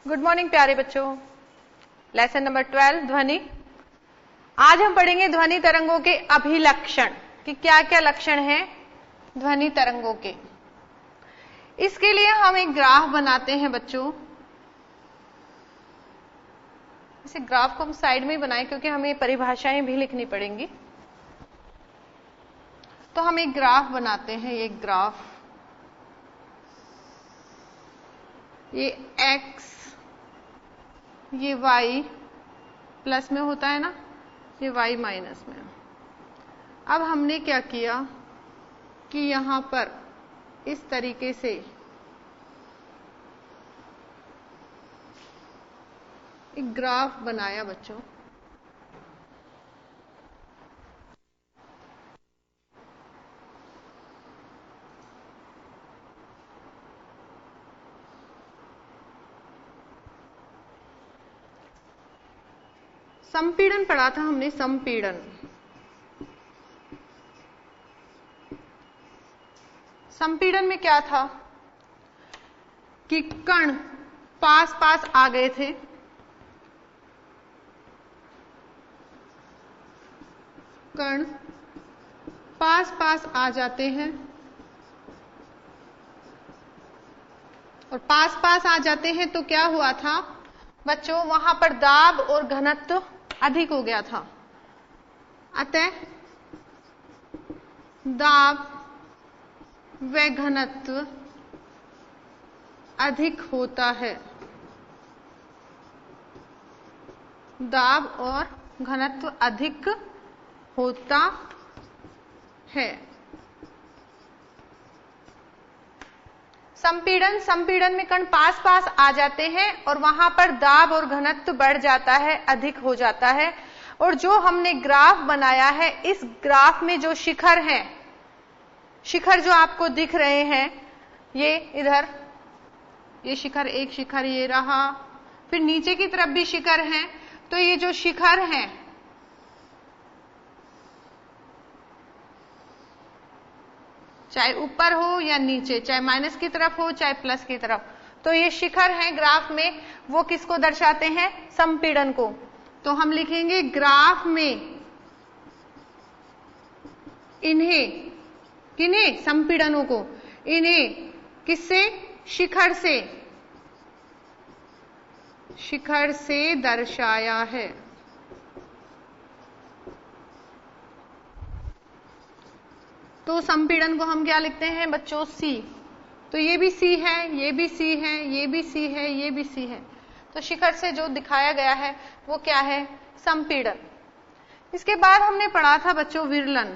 Good morning प्यारे बच्चों। Lesson number 12 ध्वनि। आज हम पढ़ेंगे ध्वनि तरंगों के अभिलक्षण कि क्या क्या लक्षण हैं ध्वनि तरंगों के। इसके लिए हम एक ग्राफ बनाते हैं बच्चों। इसे ग्राफ को हम साइड में ही बनाएं क्योंकि हमें परिभाषाएं भी लिखनी पड़ेंगी। तो हम एक ग्राफ बनाते हैं। एक ग्राफ, ये x ये y प्लस में होता है ना, ये y माइनस में। अब हमने क्या किया कि यहां पर इस तरीके से एक ग्राफ बनाया बच्चों। संपीड़न पढ़ा था हमने। संपीड़न, संपीड़न में क्या था कि कण पास पास आ गए थे। कण पास पास आ जाते हैं और पास पास आ जाते हैं तो क्या हुआ था बच्चों, वहां पर दाब और घनत्व अधिक हो गया था। अतः दाब व घनत्व अधिक होता है। दाब और घनत्व अधिक होता है। संपीड़न, संपीड़न में कण पास पास आ जाते हैं और वहां पर दाब और घनत्व बढ़ जाता है, अधिक हो जाता है। और जो हमने ग्राफ बनाया है, इस ग्राफ में जो शिखर हैं, शिखर जो आपको दिख रहे हैं, ये इधर ये शिखर, एक शिखर ये रहा, फिर नीचे की तरफ भी शिखर हैं। तो ये जो शिखर हैं, चाहे ऊपर हो या नीचे, चाहे माइनस की तरफ हो चाहे प्लस की तरफ, तो ये शिखर हैं ग्राफ में, वो किसको दर्शाते हैं? संपीड़न को। तो हम लिखेंगे ग्राफ में इन्हें, किन्हें? संपीड़नों को। इन्हें किससे? शिखर से, शिखर से दर्शाया है। तो संपीड़न को हम क्या लिखते हैं बच्चों? C। तो ये भी C है, ये भी C है, ये भी C है, ये भी C है। तो शिखर से जो दिखाया गया है वो क्या है? संपीड़न। इसके बाद हमने पढ़ा था बच्चों विरलन।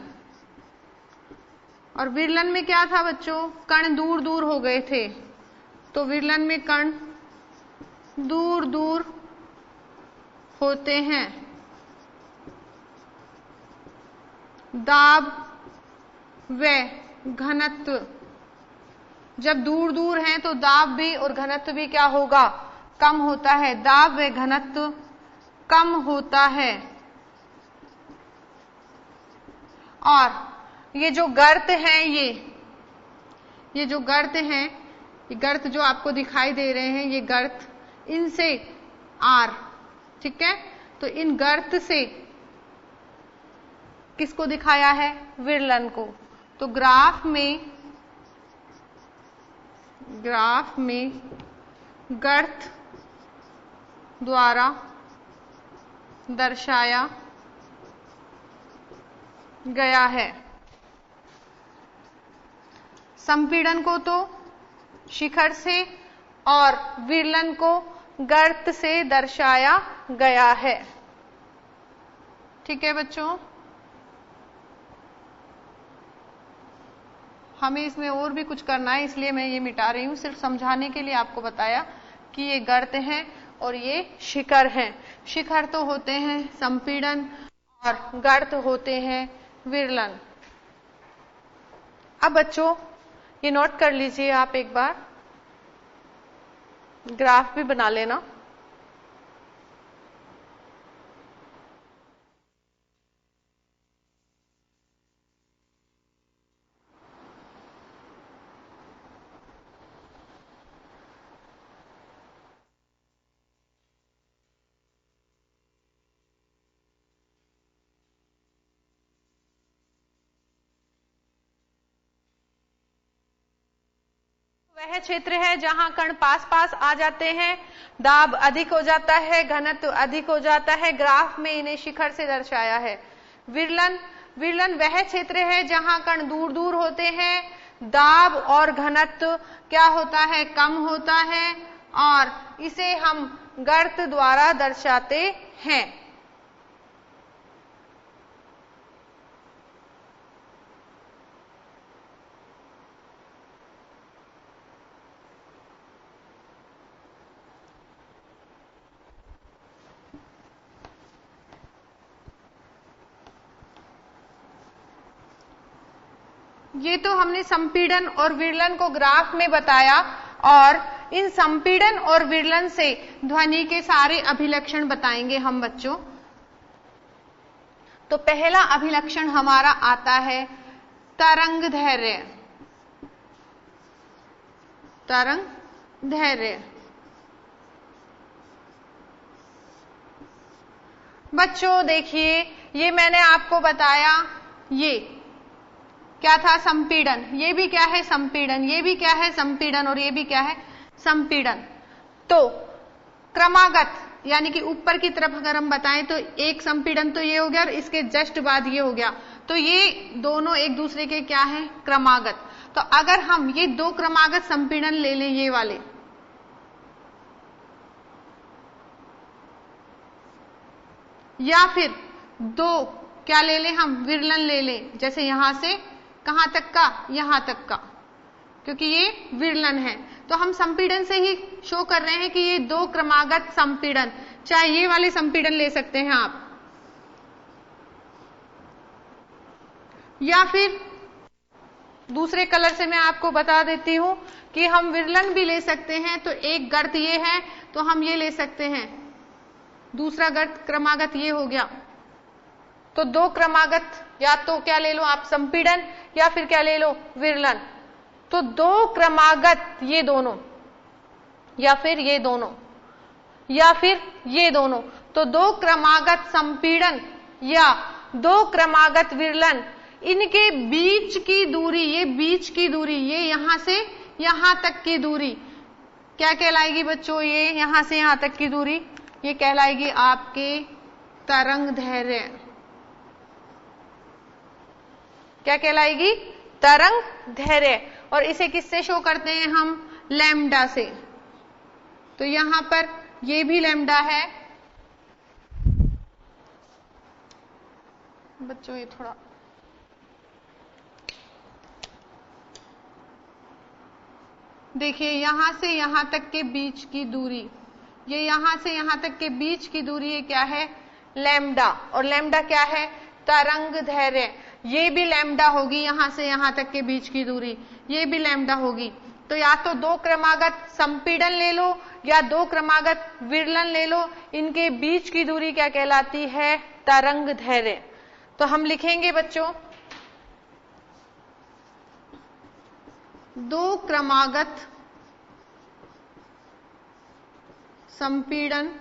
और विरलन में क्या था बच्चों? कण दूर दूर हो गए थे। तो विरलन में कण दूर दूर होते हैं। दाब व घनत्व, जब दूर दूर हैं तो दाब भी और घनत्व भी क्या होगा? कम होता है। दाब व घनत्व कम होता है। और ये जो गर्त हैं, ये जो गर्त हैं, ये गर्त जो आपको दिखाई दे रहे हैं, ये गर्त, इनसे आर, ठीक है? तो इन गर्त से किसको दिखाया है? विरलन को। तो ग्राफ में गर्त द्वारा दर्शाया गया है। संपीड़न को तो शिखर से और विरलन को गर्त से दर्शाया गया है। ठीक है बच्चों? हमें इसमें और भी कुछ करना है, इसलिए मैं ये मिटा रही हूं। सिर्फ समझाने के लिए आपको बताया कि ये गर्त हैं और ये शिखर हैं। शिखर तो होते हैं संपीड़न और गर्त होते हैं विरलन। अब बच्चों ये नोट कर लीजिए आप, एक बार ग्राफ भी बना लेना। वह क्षेत्र है जहां कण पास पास आ जाते हैं, दाब अधिक हो जाता है, घनत्व अधिक हो जाता है। ग्राफ में इन्हें शिखर से दर्शाया है। विरलन, विरलन वह क्षेत्र है जहां कण दूर दूर होते हैं, दाब और घनत्व क्या होता है, कम होता है, और इसे हम गर्त द्वारा दर्शाते हैं। ये तो हमने संपीड़न और विरलन को ग्राफ में बताया, और इन संपीड़न और विरलन से ध्वनि के सारे अभिलक्षण बताएंगे हम बच्चों। तो पहला अभिलक्षण हमारा आता है तरंग धैर्य। तरंग धैर्य बच्चों देखिए, ये मैंने आपको बताया, ये क्या था, संपीड़न। ये भी क्या है, संपीड़न। ये भी क्या है, संपीड़न। और ये भी क्या है, संपीड़न। तो क्रमागत यानी कि ऊपर की तरफ अगर हम बताएं तो एक संपीड़न तो ये हो गया, और इसके जस्ट बाद ये हो गया। तो ये दोनों एक दूसरे के क्या है, क्रमागत। तो अगर हम ये दो क्रमागत संपीड़न ले लें, ये वाले, या फिर दो क्या ले लें हम, विरलन ले लें। जैसे यहां से कहां तक का, यहां तक का, क्योंकि ये विरलन है। तो हम संपीड़न से ही शो कर रहे हैं कि ये दो क्रमागत संपीड़न, चाहे ये वाले संपीड़न ले सकते हैं आप, या फिर दूसरे कलर से मैं आपको बता देती हूं कि हम विरलन भी ले सकते हैं। तो एक गर्त ये है, तो हम ये ले सकते हैं, दूसरा गर्त क्रमागत ये हो गया। तो दो क्रमागत, या तो क्या ले लो आप, संपीड़न, या फिर क्या ले लो, विरलन। तो दो क्रमागत ये दोनों, या फिर ये दोनों, या फिर ये दोनों। तो दो क्रमागत संपीड़न या दो क्रमागत विरलन, इनके बीच की दूरी, ये बीच की दूरी, ये यहां से यहां तक की दूरी क्या कहलाएगी बच्चों, ये यहां से यहां तक की दूरी, ये कहलाएगी आपके तरंग धैर्य। क्या कहलाएगी, तरंग धैर्य। और इसे किससे शो करते हैं हम, लैम्डा से। तो यहां पर ये भी लैम्डा है बच्चों, ये थोड़ा देखिए, यहां से यहां तक के बीच की दूरी, ये यहां से यहां तक के बीच की दूरी, ये क्या है, लैम्डा। और लैम्डा क्या है, तरंग धैर्य। ये भी लैम्डा होगी, यहां से यहां तक के बीच की दूरी, ये भी लैम्डा होगी। तो या तो दो क्रमागत संपीड़न ले लो, या दो क्रमागत विरलन ले लो, इनके बीच की दूरी क्या कहलाती है, तरंग धैर्य। तो हम लिखेंगे बच्चों, दो क्रमागत संपीड़न,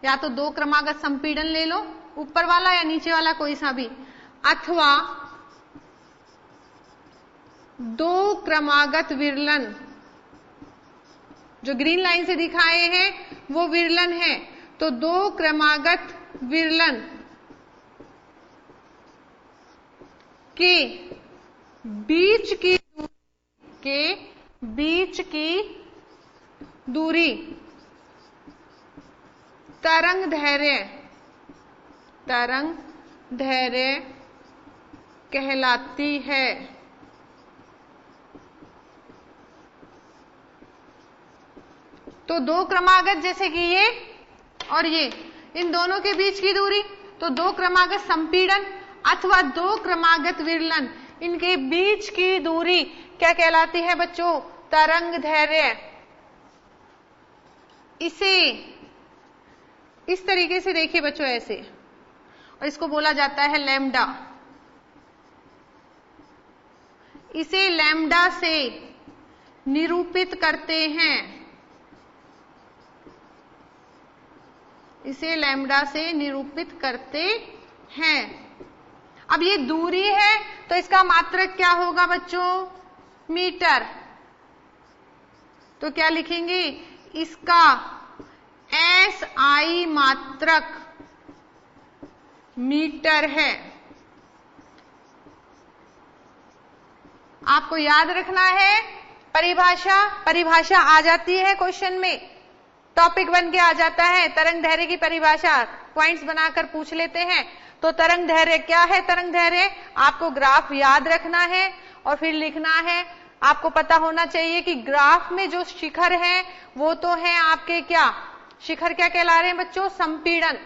या तो दो क्रमागत संपीड़न ले लो, ऊपर वाला या नीचे वाला कोई सा भी, अथवा दो क्रमागत विरलन। जो ग्रीन लाइन से दिखाए हैं वो विरलन है, तो दो क्रमागत विरलन के बीच की दूरी तरंग धैर्य कहलाती है। तो दो क्रमागत जैसे कि ये और ये, इन दोनों के बीच की दूरी, तो दो क्रमागत संपीड़न अथवा दो क्रमागत विरलन, इनके बीच की दूरी क्या कहलाती है बच्चों, तरंग धैर्य। इसे इस तरीके से देखिए बच्चों, ऐसे, और इसको बोला जाता है लैम्डा। इसे लैम्डा से निरूपित करते हैं, इसे लैम्डा से निरूपित करते हैं। अब ये दूरी है तो इसका मात्रक क्या होगा बच्चों? मीटर। तो क्या लिखेंगे? इसका SI मात्रक मीटर है। आपको याद रखना है परिभाषा आ जाती है क्वेश्चन में, टॉपिक बन के आ जाता है। तरंग दैर्घ्य की परिभाषा पॉइंट्स बनाकर पूछ लेते हैं। तो तरंग दैर्घ्य क्या है? तरंग दैर्घ्य आपको ग्राफ याद रखना है और फिर लिखना है। आपको पता होना चाहिए कि ग्राफ में जो शिखर है वो तो है आपके क्या? शिखर क्या कहला रहे हैं बच्चों? संपीड़न।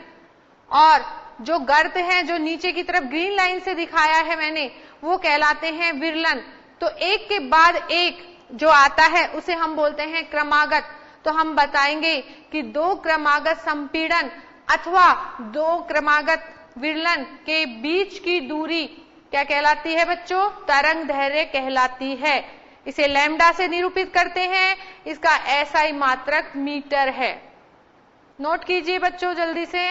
और जो गर्त है जो नीचे की तरफ ग्रीन लाइन से दिखाया है मैंने, वो कहलाते हैं विरलन। तो एक के बाद एक जो आता है उसे हम बोलते हैं क्रमागत। तो हम बताएंगे कि दो क्रमागत संपीड़न अथवा दो क्रमागत विरलन के बीच की दूरी क्या कहलाती है बच्चों? तरंग दैर्घ्य कहलाती है। इसे लैम्डा से निरूपित करते हैं। इसका SI मात्रक मीटर है। नोट कीजिए बच्चों जल्दी से।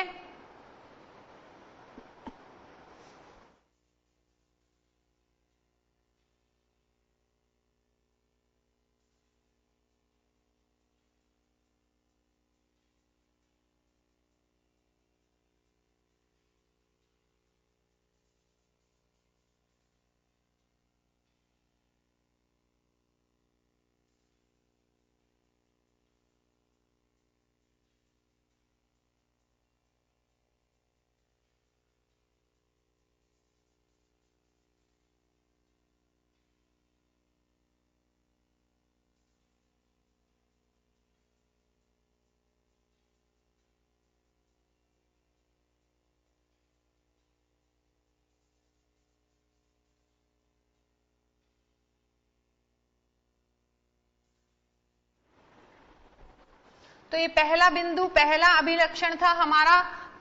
तो ये पहला बिंदु, पहला अभिलक्षण था हमारा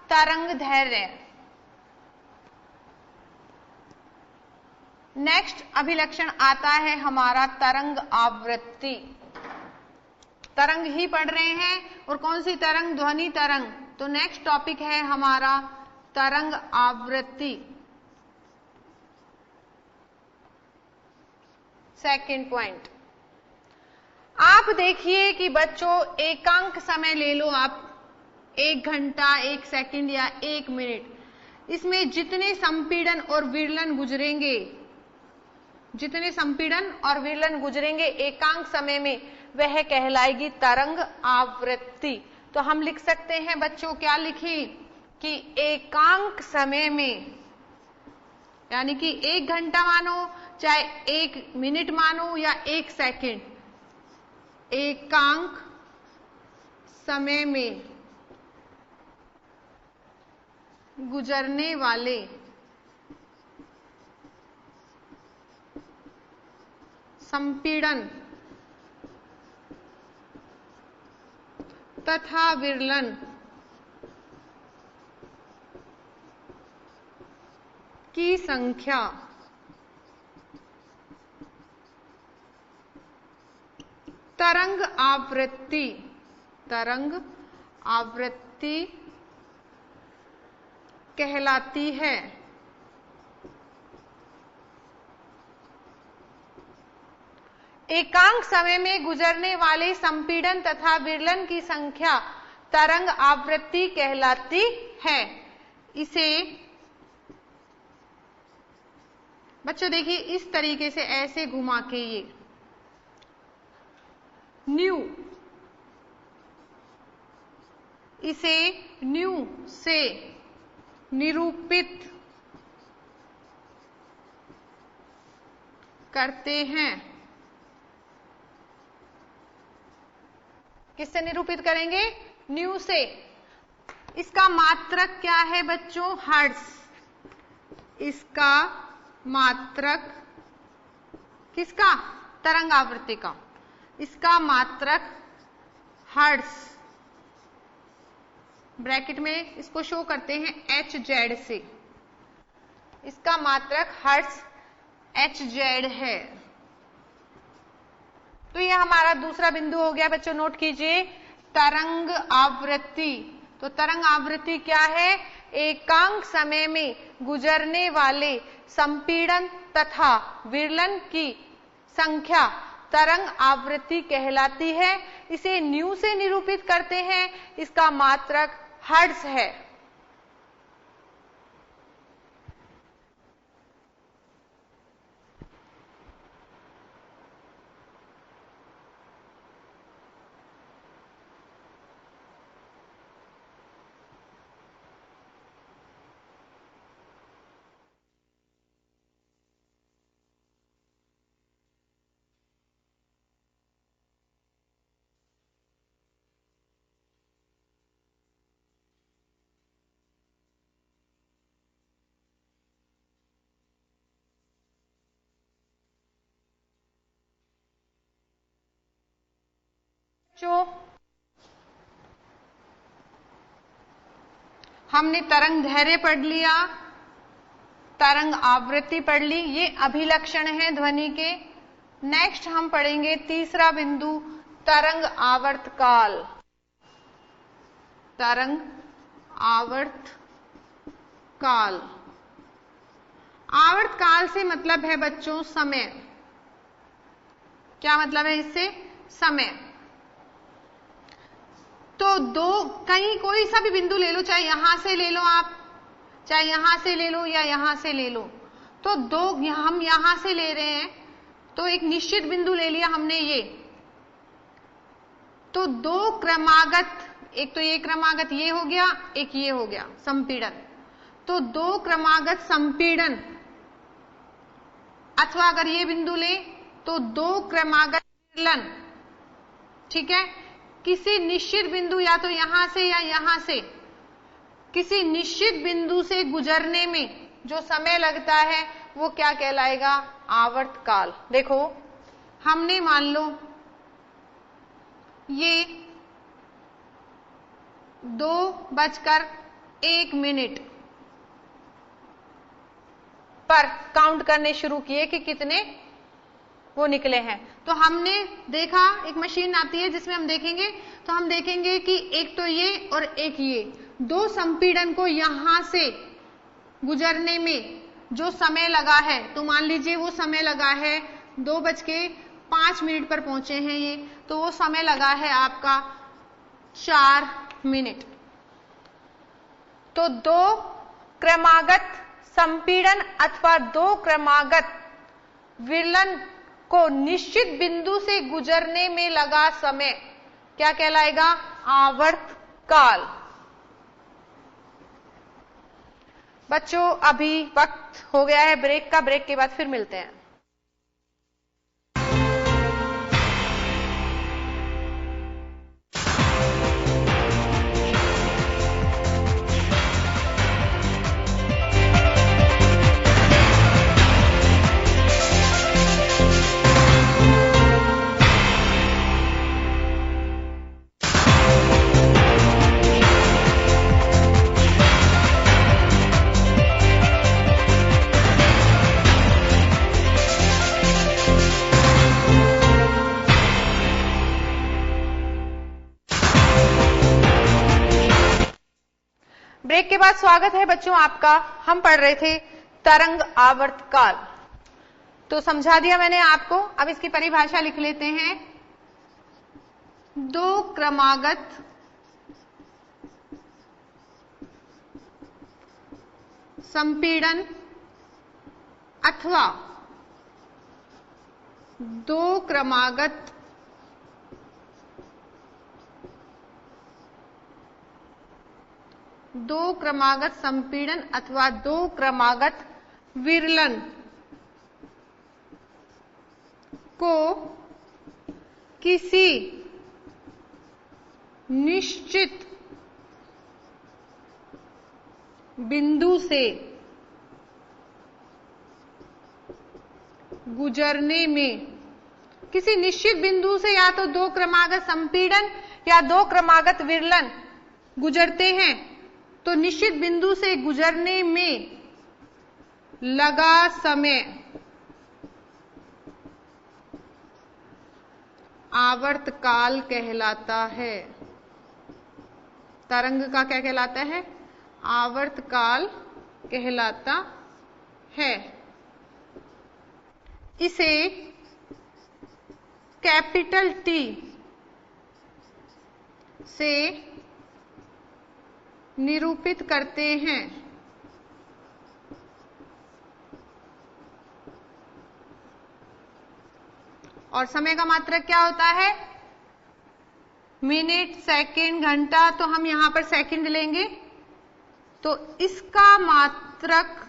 तरंग दैर्घ्य। नेक्स्ट अभिलक्षण आता है हमारा तरंग आवृत्ति। तरंग ही पढ़ रहे हैं और कौन सी तरंग? ध्वनि तरंग। तो नेक्स्ट टॉपिक है हमारा तरंग आवृत्ति। सेकंड पॉइंट, आप देखिए कि बच्चों एकांक समय ले लो आप, 1 घंटा, 1 सेकंड या 1 मिनट। इसमें जितने संपीड़न और विरलन गुजरेंगे, जितने संपीड़न और विरलन गुजरेंगे एकांक समय में, वह कहलाएगी तरंग आवृत्ति। तो हम लिख सकते हैं बच्चों, क्या लिखें कि एकांक समय में, यानी कि 1 घंटा मानो, चाहे 1 मिनट मानो या 1 सेकंड, एकांक समय में गुजरने वाले संपीड़न तथा विरलन की संख्या तरंग आवृत्ति कहलाती है। एकांक समय में गुजरने वाले संपीड़न तथा विरलन की संख्या तरंग आवृत्ति कहलाती है। इसे बच्चों देखिए इस तरीके से ऐसे घुमा के, ये न्यू, इसे न्यू से निरूपित करते हैं। किससे निरूपित करेंगे? न्यू से। इसका मात्रक क्या है बच्चों? हर्ट्ज। इसका मात्रक किसका? तरंग आवृत्ति का। इसका मात्रक हर्ट्ज, ब्रैकेट में इसको शो करते हैं HZ से। इसका मात्रक हर्ट्ज HZ है। तो यह हमारा दूसरा बिंदु हो गया बच्चों, नोट कीजिए तरंग आवृत्ति। तो तरंग आवृत्ति क्या है? एकांक समय में गुजरने वाले संपीड़न तथा विरलन की संख्या तरंग आवृत्ति कहलाती है। इसे न्यू से निरूपित करते हैं, इसका मात्रक हर्ट्ज है। जो हमने तरंग धैर्य पढ़ लिया, तरंग आवृत्ति पढ़ ली, ये अभिलक्षण है ध्वनि के। नेक्स्ट हम पढ़ेंगे तीसरा बिंदु, तरंग आवर्त काल। तरंग आवर्त काल, आवर्त काल से मतलब है बच्चों समय। क्या मतलब है इससे? समय। तो कहीं कोई सा भी बिंदु ले लो, चाहे यहां से ले लो आप, चाहे यहां से ले लो या यहां से ले लो, तो हम यहां से ले रहे हैं, तो एक निश्चित बिंदु ले लिया हमने ये, तो दो क्रमागत, एक तो ये क्रमागत ये हो गया, एक ये हो गया संपीड़न, तो दो क्रमागत संपीड़न, अथवा अगर ये बिंदु ले तो दो क्रमागत विरलन। ठीक है, किसी निश्चित बिंदु या तो यहां से या यहां से, किसी निश्चित बिंदु से गुजरने में जो समय लगता है वो क्या कहलाएगा? आवर्त काल। देखो हमने मान लो ये 2:01 पर काउंट करने शुरू किए कि कितने वो निकले हैं। तो हमने देखा एक मशीन आती है जिसमें हम देखेंगे, तो हम देखेंगे कि एक तो ये और एक ये, दो संपीड़न को यहां से गुजरने में जो समय लगा है, तो मान लीजिए वो समय लगा है 2:05 पर पहुंचे हैं ये, तो वो समय लगा है आपका 4 मिनट। तो दो क्रमागत संपीड़न अथवा दो क्रमागत विरलन को निश्चित बिंदु से गुजरने में लगा समय क्या कहलाएगा? आवर्त काल। बच्चों अभी वक्त हो गया है ब्रेक का, ब्रेक के बाद फिर मिलते हैं। ब्रेक के बाद स्वागत है बच्चों आपका। हम पढ़ रहे थे तरंग आवर्त काल, तो समझा दिया मैंने आपको। अब इसकी परिभाषा लिख लेते हैं। दो क्रमागत संपीड़न अथवा दो क्रमागत संपीड़न अथवा दो क्रमागत विरलन को किसी निश्चित बिंदु से गुजरने में, किसी निश्चित बिंदु से या तो दो क्रमागत संपीड़न या दो क्रमागत विरलन गुजरते हैं, तो निश्चित बिंदु से गुजरने में लगा समय आवर्त काल कहलाता है। तरंग का क्या कहलाता है? आवर्तकाल कहलाता है। इसे कैपिटल टी से निरूपित करते हैं। और समय का मात्रक क्या होता है? मिनट, सेकंड, घंटा, तो हम यहां पर सेकंड लेंगे। तो इसका मात्रक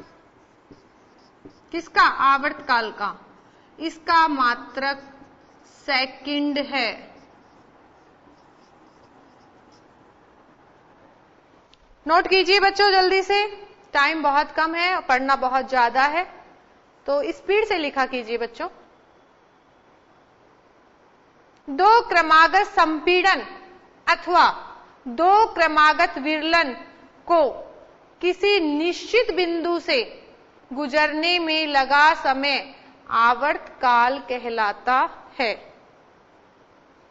किसका? आवर्तकाल का। इसका मात्रक सेकंड है। नोट कीजिए बच्चों जल्दी से, टाइम बहुत कम है और पढ़ना बहुत ज्यादा है, तो स्पीड से लिखा कीजिए बच्चों। दो क्रमागत संपीड़न अथवा दो क्रमागत विरलन को किसी निश्चित बिंदु से गुजरने में लगा समय आवर्तकाल कहलाता है।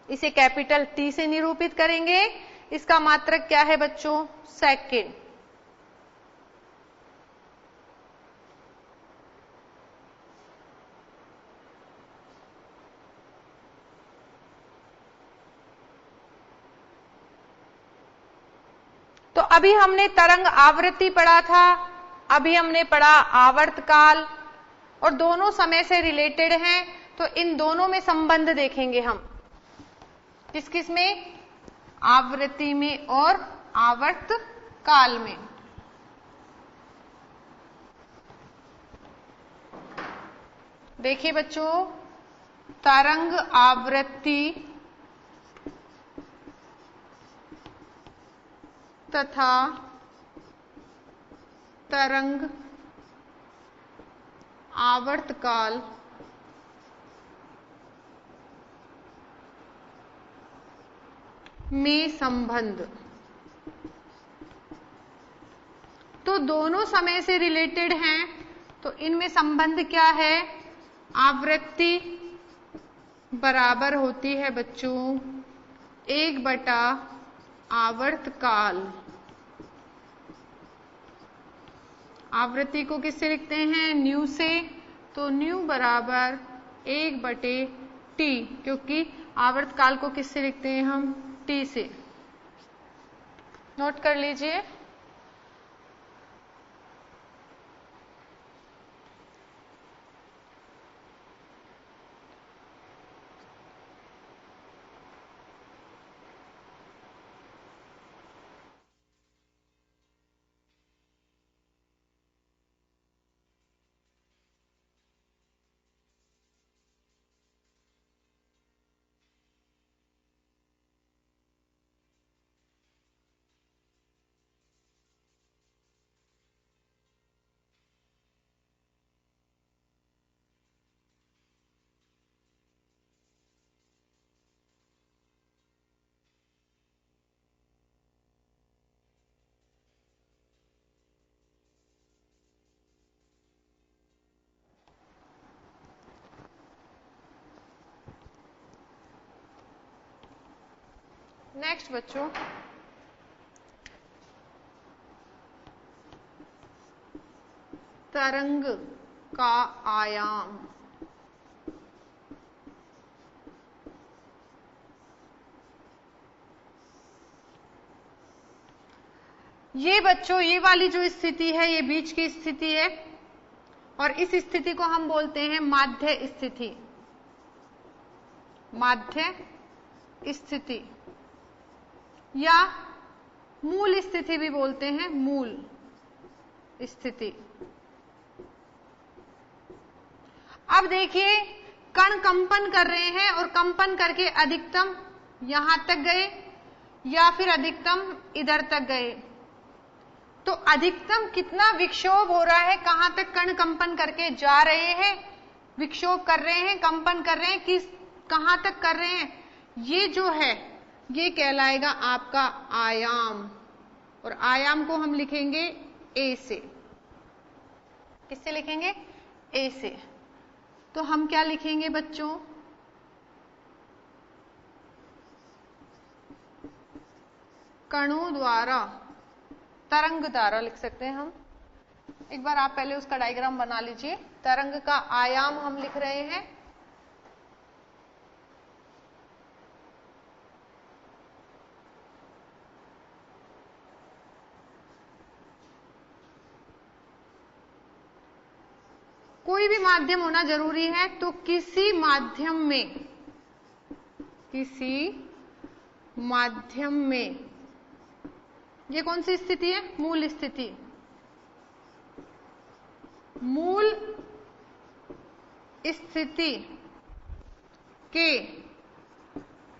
इसे कैपिटल टी से निरूपित करेंगे। इसका मात्रक क्या है बच्चों? सेकंड। तो अभी हमने तरंग आवृत्ति पढ़ा था, अभी हमने पढ़ा आवर्तकाल, और दोनों समय से रिलेटेड हैं। तो इन दोनों में संबंध देखेंगे हम, किस किस में? आवृत्ति में और आवर्तकाल में। देखिए बच्चों, तरंग आवृत्ति तथा तरंग आवर्तकाल में संबंध। तो दोनों समय से रिलेटेड हैं, तो इनमें संबंध क्या है? आवृत्ति बराबर होती है बच्चों 1/, आवर्तकाल। आवृत्ति को किससे लिखते हैं? न्यू से। तो न्यू बराबर 1/T, क्योंकि आवर्तकाल को किससे लिखते हैं हम? टी से। नोट कर लीजिए। नेक्स्ट बच्चों, तरंग का आयाम। ये बच्चों, ये वाली जो स्थिति है, ये बीच की स्थिति है, और इस स्थिति को हम बोलते हैं माध्य स्थिति। माध्य स्थिति या मूल स्थिति भी बोलते हैं, मूल स्थिति। अब देखिए, कण कंपन कर रहे हैं और कंपन करके अधिकतम यहां तक गए या फिर अधिकतम इधर तक गए। तो अधिकतम कितना विक्षोभ हो रहा है, कहां तक कण कंपन करके जा रहे हैं, विक्षोभ कर रहे हैं, कंपन कर रहे हैं, किस कहां तक कर रहे हैं, ये जो है ये कहलाएगा आपका आयाम। और आयाम को हम लिखेंगे ए से। किससे लिखेंगे? ए से। तो हम क्या लिखेंगे बच्चों? कणों द्वारा तरंग धारा लिख सकते हैं हम। एक बार आप पहले उसका डायग्राम बना लीजिए। तरंग का आयाम हम लिख रहे हैं। कोई भी माध्यम होना जरूरी है, तो किसी माध्यम में ये कौन सी स्थिति है? मूल स्थिति। मूल स्थिति के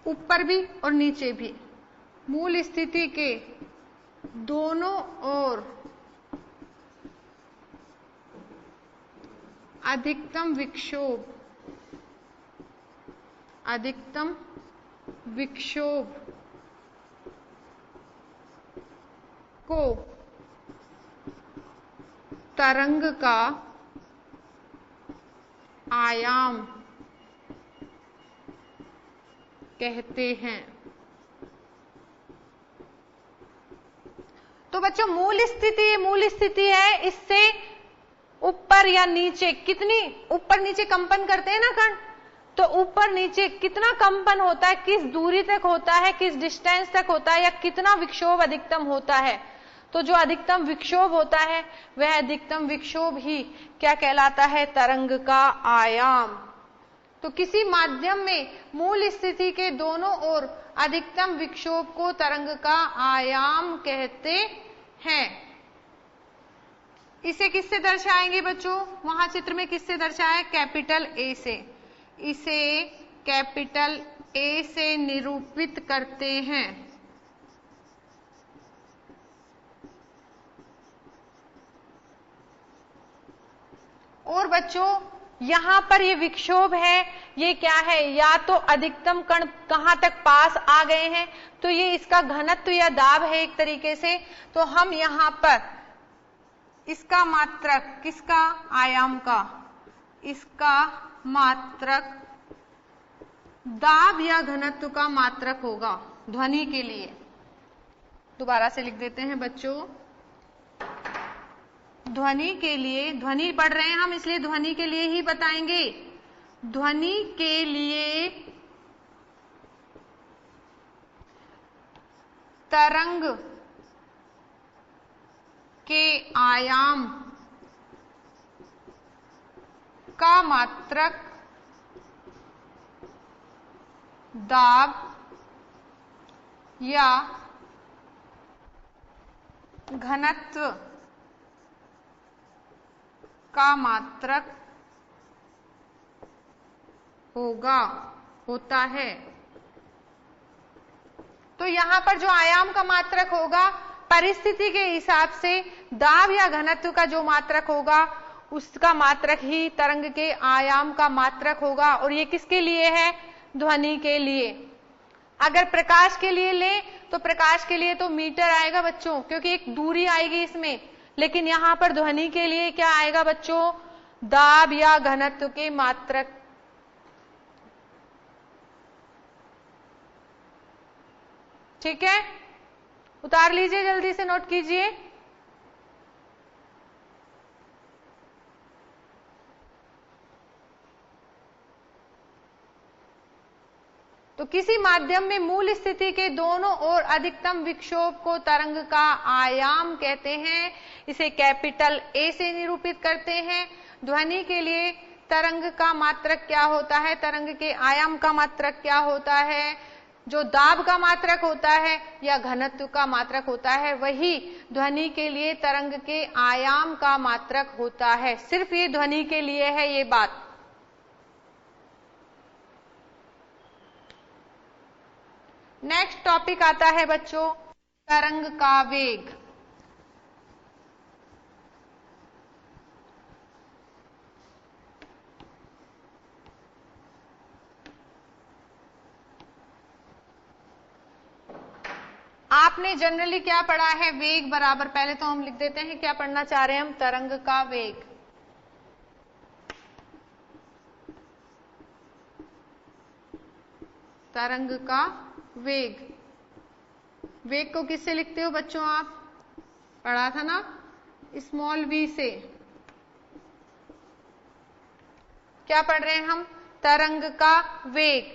ऊपर भी और नीचे भी, मूल स्थिति के दोनों ओर अधिकतम विक्षोभ को तरंग का आयाम कहते हैं। तो बच्चों मूल स्थिति है, इससे ऊपर या नीचे कितनी ऊपर नीचे कंपन करते हैं ना कण, तो ऊपर नीचे कितना कंपन होता है, किस दूरी तक होता है, किस डिस्टेंस तक होता है, या कितना विक्षोभ अधिकतम होता है। तो जो अधिकतम विक्षोभ होता है वह अधिकतम विक्षोभ ही क्या कहलाता है? तरंग का आयाम। तो किसी माध्यम में मूल स्थिति के दोनों ओर अधिकतम विक्षोभ को तरंग का आयाम कहते हैं। इसे किससे दर्शाएंगे बच्चों? वहां चित्र में किससे दर्शाया है? कैपिटल ए से। इसे कैपिटल ए से निरूपित करते हैं। और बच्चों यहां पर ये विक्षोभ है, ये क्या है? या तो अधिकतम कण कहां तक पास आ गए हैं, तो ये इसका घनत्व या दाब है एक तरीके से। तो हम यहां पर इसका मात्रक, किसका? आयाम का। इसका मात्रक दाब या घनत्व का मात्रक होगा ध्वनि के लिए। दोबारा से लिख देते हैं बच्चों, ध्वनि के लिए, ध्वनि पढ़ रहे हैं हम इसलिए ध्वनि के लिए ही बताएंगे। ध्वनि के लिए तरंग के आयाम का मात्रक दाब या घनत्व का मात्रक होता है। तो यहां पर जो आयाम का मात्रक होगा, परिस्थिति के हिसाब से दाब या घनत्व का जो मात्रक होगा उसका मात्रक ही तरंग के आयाम का मात्रक होगा। और ये किसके लिए है? ध्वनि के लिए। अगर प्रकाश के लिए ले तो प्रकाश के लिए तो मीटर आएगा बच्चों, क्योंकि एक दूरी आएगी इसमें। लेकिन यहां पर ध्वनि के लिए क्या आएगा बच्चों? दाब या घनत्व के मात्रक। ठीक है, उतार लीजिए, जल्दी से नोट कीजिए। तो किसी माध्यम में मूल स्थिति के दोनों ओर अधिकतम विक्षोभ को तरंग का आयाम कहते हैं। इसे कैपिटल ए से निरूपित करते हैं। ध्वनि के लिए तरंग का मात्रक क्या होता है? तरंग के आयाम का मात्रक क्या होता है? जो दाब का मात्रक होता है या घनत्व का मात्रक होता है, वही ध्वनि के लिए तरंग के आयाम का मात्रक होता है। सिर्फ ये ध्वनि के लिए है ये बात। नेक्स्ट टॉपिक आता है बच्चों तरंग का वेग। आपने जनरली क्या पढ़ा है? वेग बराबर, पहले तो हम लिख देते हैं क्या पढ़ना चाह रहे हैं हम? तरंग का वेग। तरंग का वेग। वेग को किससे लिखते हो बच्चों आप? पढ़ा था ना, स्मॉल v से क्या पढ़ रहे हैं हम, तरंग का वेग।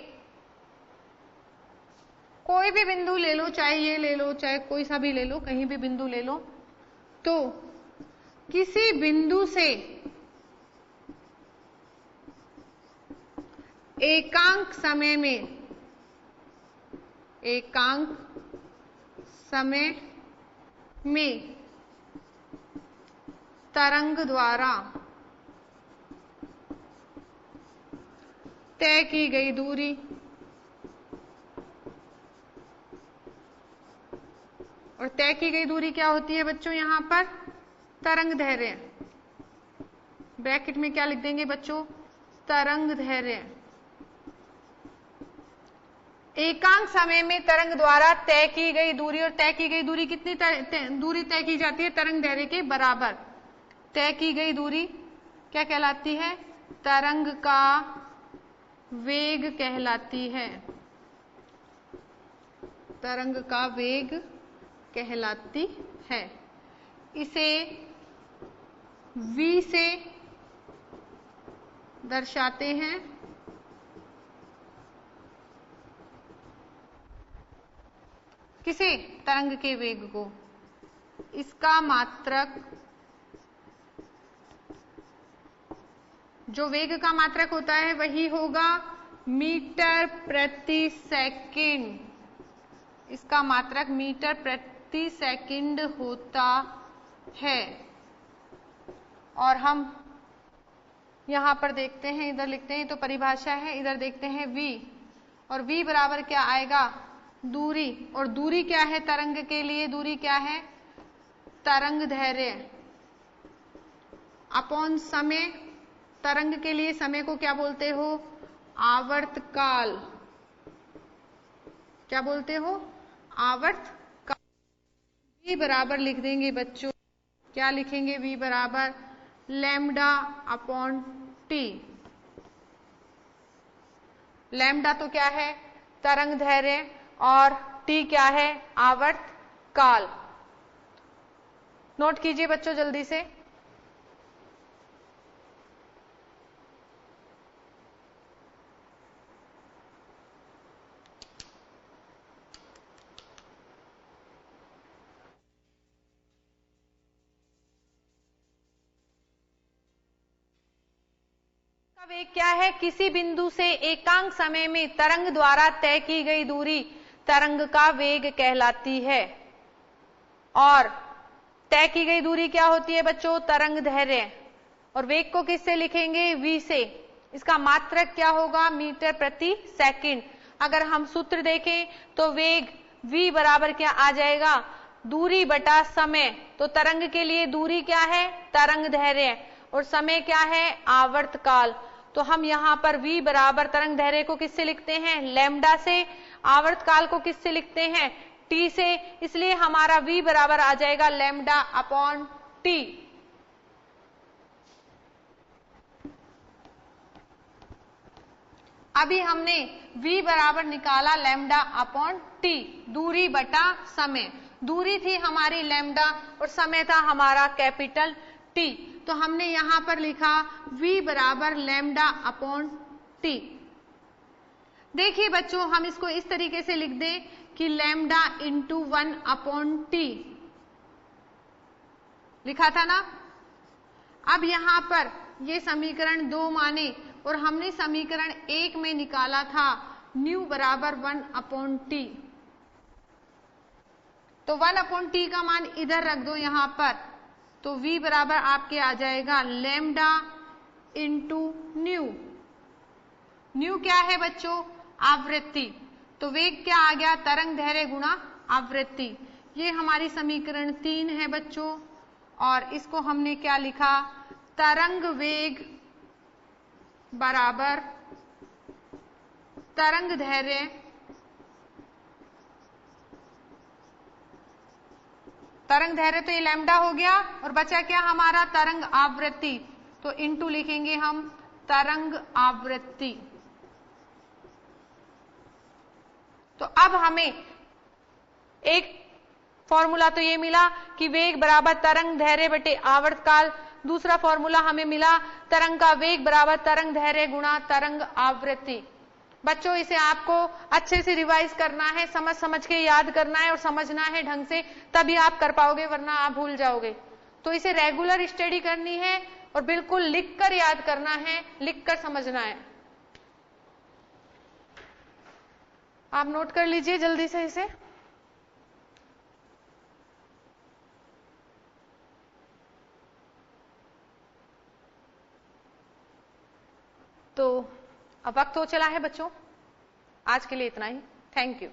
कोई भी बिंदु ले लो, चाहे ये ले लो, चाहे कोई सा भी ले लो, कहीं भी बिंदु ले लो, तो किसी बिंदु से एकांक समय में तरंग द्वारा तय की गई दूरी और तय की गई दूरी क्या होती है बच्चों, यहां पर तरंग दैर्घ्य। ब्रैकेट में क्या लिख देंगे बच्चों, तरंग दैर्घ्य। एकांक समय में तरंग द्वारा तय की गई दूरी, और तय की गई दूरी कितनी दूरी तय की जाती है, तरंग दैर्घ्य के बराबर। तय की गई दूरी क्या कहलाती है, तरंग का वेग कहलाती है। तरंग का वेग कहलाती है। इसे v से दर्शाते हैं। किसे, तरंग के वेग को। इसका मात्रक, जो वेग का मात्रक होता है वही होगा मीटर प्रति सेकंड। इसका मात्रक मीटर प्रति सेकंड होता है। और हम यहां पर देखते हैं, इधर लिखते हैं तो परिभाषा है, इधर देखते हैं v, और v बराबर क्या आएगा, दूरी। और दूरी क्या है तरंग के लिए, दूरी क्या है, तरंग दैर्घ्य अपॉन समय। तरंग के लिए समय को क्या बोलते हो, आवर्तकाल। क्या बोलते हो, आवर्तकाल। v बराबर लिख देंगे बच्चों, क्या लिखेंगे, v बराबर लैम्डा अपॉन टी। लैम्डा तो क्या है, तरंग दैर्घ्य, और टी क्या है, आवर्तकाल। नोट कीजिए बच्चों जल्दी से। वेग क्या है, किसी बिंदु से एकांक समय में तरंग द्वारा तय की गई दूरी तरंग का वेग कहलाती है। और तय की गई दूरी क्या होती है बच्चों, तरंग दैर्घ्य। और वेग को किससे लिखेंगे, v से। इसका मात्रक क्या होगा, मीटर प्रति सेकंड। अगर हम सूत्र देखें तो वेग v बराबर क्या आ जाएगा, दूरी बटा समय। तो तरंग के लिए दूरी क्या है, तरंग दैर्घ्य, और समय क्या है, आवर्तकाल। तो हम यहां पर v बराबर तरंग दैर्घ्य को किससे लिखते हैं, लैम्डा से। आवर्तकाल को किससे लिखते हैं, t से। इसलिए हमारा v बराबर आ जाएगा लैम्डा अपॉन t। अभी हमने v बराबर निकाला लैम्डा अपॉन t, दूरी बटा समय। दूरी थी हमारी लैम्डा और समय था हमारा कैपिटल T। तो हमने यहां पर लिखा v बराबर लैम्डा अपॉन t। देखिए बच्चों, हम इसको इस तरीके से लिख दें कि लैम्डा इंटू 1 अपॉन टी, लिखा था ना। अब यहां पर ये समीकरण 2 माने, और हमने समीकरण 1 में निकाला था न्यू बराबर 1 अपॉन टी। तो 1 अपॉन टी का मान इधर रख दो यहां पर, तो v बराबर आपके आ जाएगा लैम्डा इंटू न्यू। न्यू क्या है बच्चों, आवृत्ति। तो वेग क्या आ गया, तरंग दैर्घ्य गुणा आवृत्ति। ये हमारी समीकरण 3 है बच्चों। और इसको हमने क्या लिखा, तरंग वेग बराबर तरंग दैर्घ्य तरंग दैर्घ्य तो ये लैम्डा हो गया, और बचा क्या हमारा, तरंग आवृत्ति। तो इंटू लिखेंगे हम तरंग आवृत्ति। तो अब हमें एक फॉर्मूला तो ये मिला कि वेग बराबर तरंग धैर्य बटे आवर्तकाल। दूसरा फॉर्मूला हमें मिला तरंग का वेग बराबर तरंग धैर्य गुणा तरंग आवृत्ति। बच्चों इसे आपको अच्छे से रिवाइज करना है, समझ समझ के याद करना है और समझना है ढंग से, तभी आप कर पाओगे, वरना आप भूल जाओगे। तो इसे रेगुलर स्टडी करनी है और बिल्कुल लिखकर याद करना है, लिखकर समझना है। आप नोट कर लीजिए जल्दी से इसे। तो अब वक्त हो चला है बच्चों, आज के लिए इतना ही। Thank you.